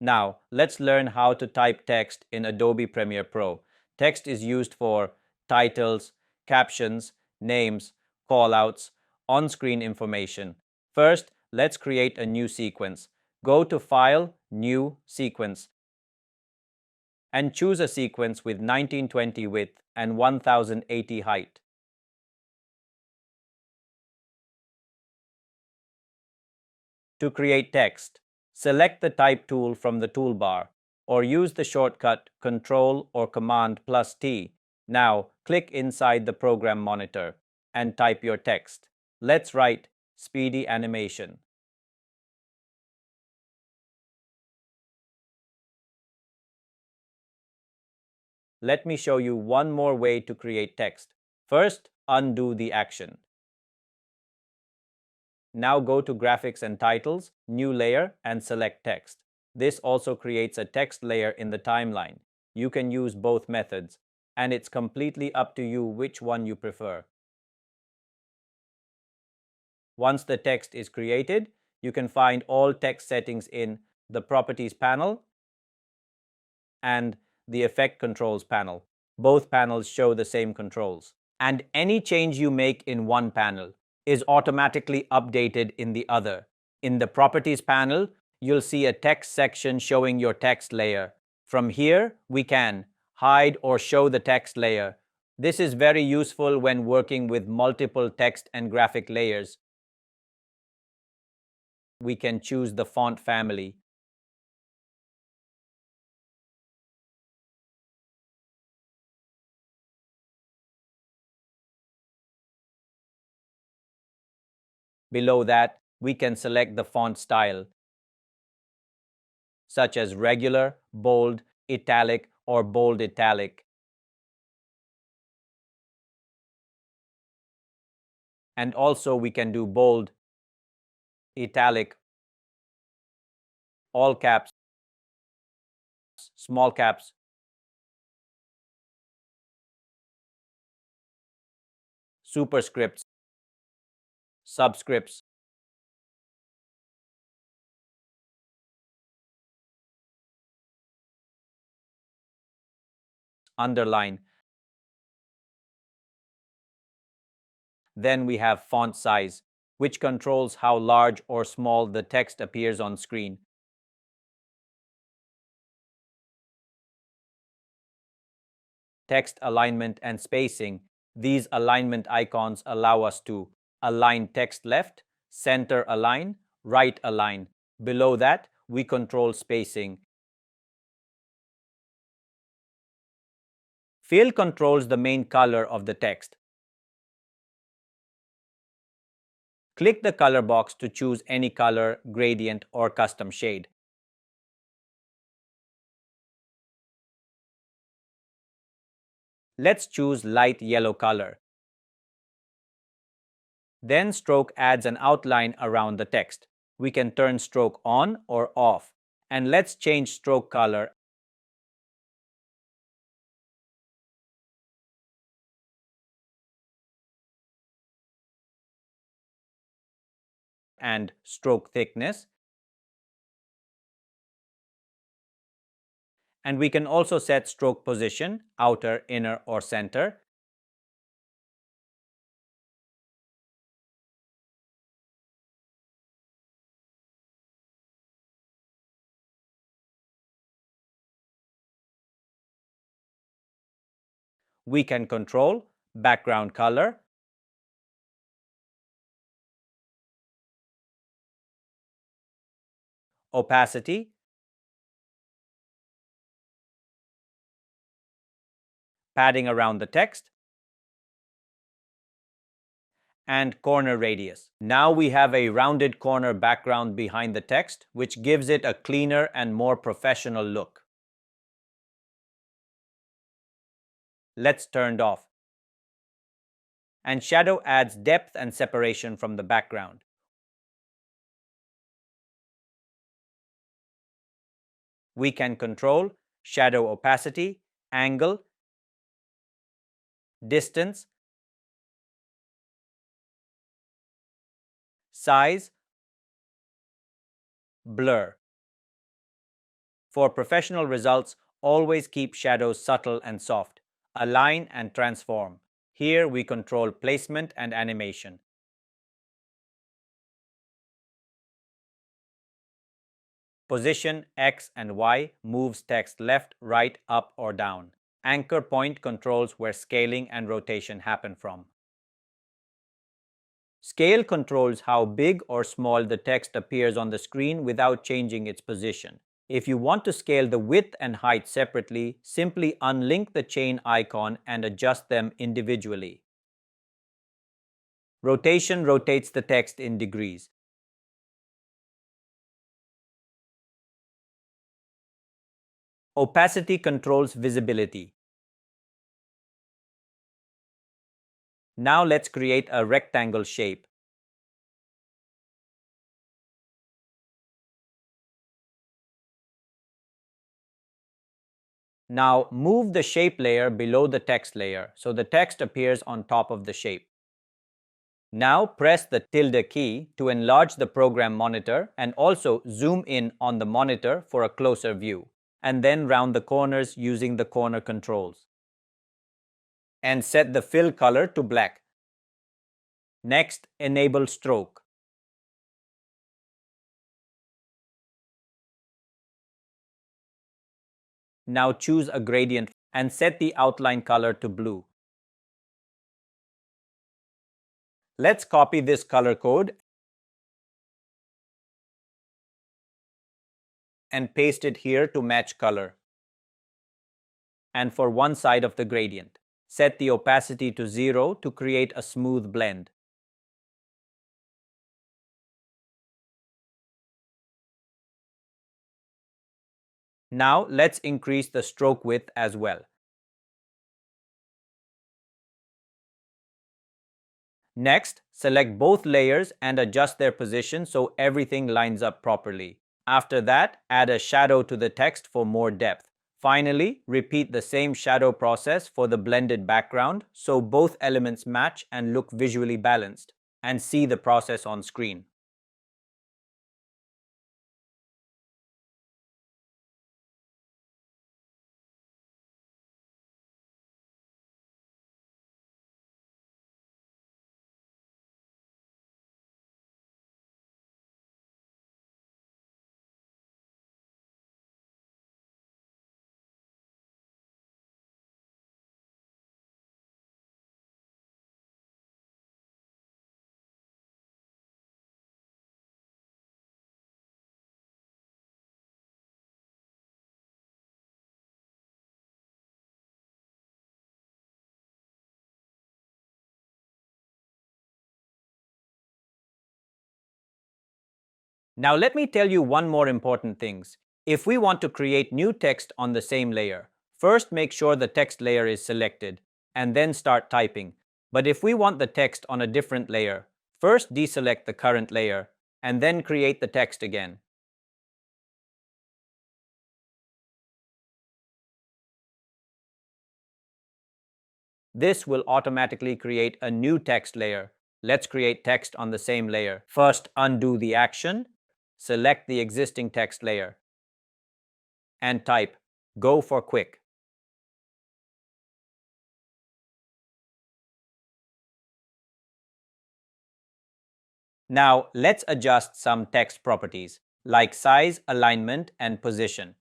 Now, let's learn how to type text in Adobe Premiere Pro. Text is used for titles, captions, names, callouts, on-screen information. First, let's create a new sequence. Go to File, New, Sequence, and choose a sequence with 1920 width and 1080 height. To create text, select the Type tool from the toolbar or use the shortcut Ctrl or Command plus T. Now, click inside the program monitor and type your text. Let's write speedy animation. Let me show you one more way to create text. First, undo the action. Now go to Graphics and Titles, New Layer, and select Text. This also creates a text layer in the timeline. You can use both methods, and it's completely up to you which one you prefer. Once the text is created, you can find all text settings in the Properties panel and the Effect Controls panel. Both panels show the same controls. And any change you make in one panel is automatically updated in the other. In the Properties panel, you'll see a text section showing your text layer. From here, we can hide or show the text layer. This is very useful when working with multiple text and graphic layers. We can choose the font family. Below that, we can select the font style, such as regular, bold, italic, or bold italic. And also we can do bold, italic, all caps, small caps, superscripts, subscripts, underline. Then we have font size, which controls how large or small the text appears on screen. Text alignment and spacing. These alignment icons allow us to align text left, center align, right align. Below that, we control spacing. Fill controls the main color of the text. Click the color box to choose any color, gradient, or custom shade. Let's choose light yellow color. Then stroke adds an outline around the text. We can turn stroke on or off. And let's change stroke color and stroke thickness. And we can also set stroke position, outer, inner, or center. We can control background color, opacity, padding around the text, and corner radius. Now we have a rounded corner background behind the text, which gives it a cleaner and more professional look. Let's turn it off. And shadow adds depth and separation from the background. We can control shadow opacity, angle, distance, size, blur. For professional results, always keep shadows subtle and soft. Align and transform. Here we control placement and animation. Position X and Y moves text left, right, up, or down. Anchor point controls where scaling and rotation happen from. Scale controls how big or small the text appears on the screen without changing its position. If you want to scale the width and height separately, simply unlink the chain icon and adjust them individually. Rotation rotates the text in degrees. Opacity controls visibility. Now let's create a rectangle shape. Now move the shape layer below the text layer so the text appears on top of the shape. Now press the tilde key to enlarge the program monitor and also zoom in on the monitor for a closer view, and then round the corners using the corner controls. And set the fill color to black. Next, enable stroke. Now choose a gradient and set the outline color to blue. Let's copy this color code and paste it here to match color. And for one side of the gradient, set the opacity to 0 to create a smooth blend. Now let's increase the stroke width as well. Next, select both layers and adjust their position so everything lines up properly. After that, add a shadow to the text for more depth. Finally, repeat the same shadow process for the blended background so both elements match and look visually balanced. And see the process on screen. Now let me tell you one more important thing. If we want to create new text on the same layer, first make sure the text layer is selected, and then start typing. But if we want the text on a different layer, first deselect the current layer, and then create the text again. This will automatically create a new text layer. Let's create text on the same layer. First, undo the action, select the existing text layer, and type "Go for quick." Now, let's adjust some text properties, like size, alignment, and position.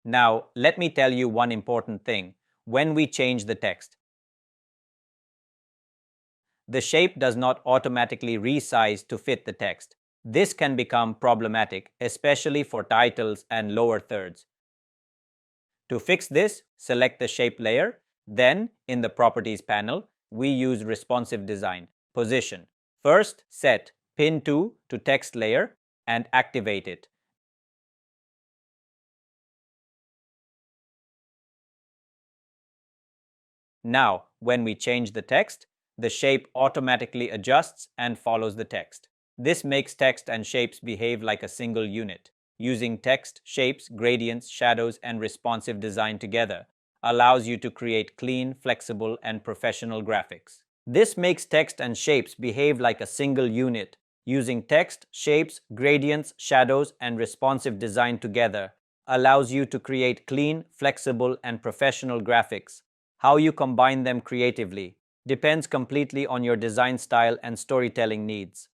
Now, let me tell you one important thing. When we change the text, the shape does not automatically resize to fit the text. This can become problematic, especially for titles and lower thirds. To fix this, select the shape layer. Then, in the Properties panel, we use Responsive Design. Position. First, set Pin to text layer and activate it. Now, when we change the text, the shape automatically adjusts and follows the text. This makes text and shapes behave like a single unit, using text, shapes, gradients, shadows, and responsive design together. allows you to create clean, flexible, and professional graphics. This makes text and shapes behave like a single unit, using text, shapes, gradients, shadows, and responsive design together allows you to create clean, flexible, and professional graphics. How you combine them creatively depends completely on your design style and storytelling needs.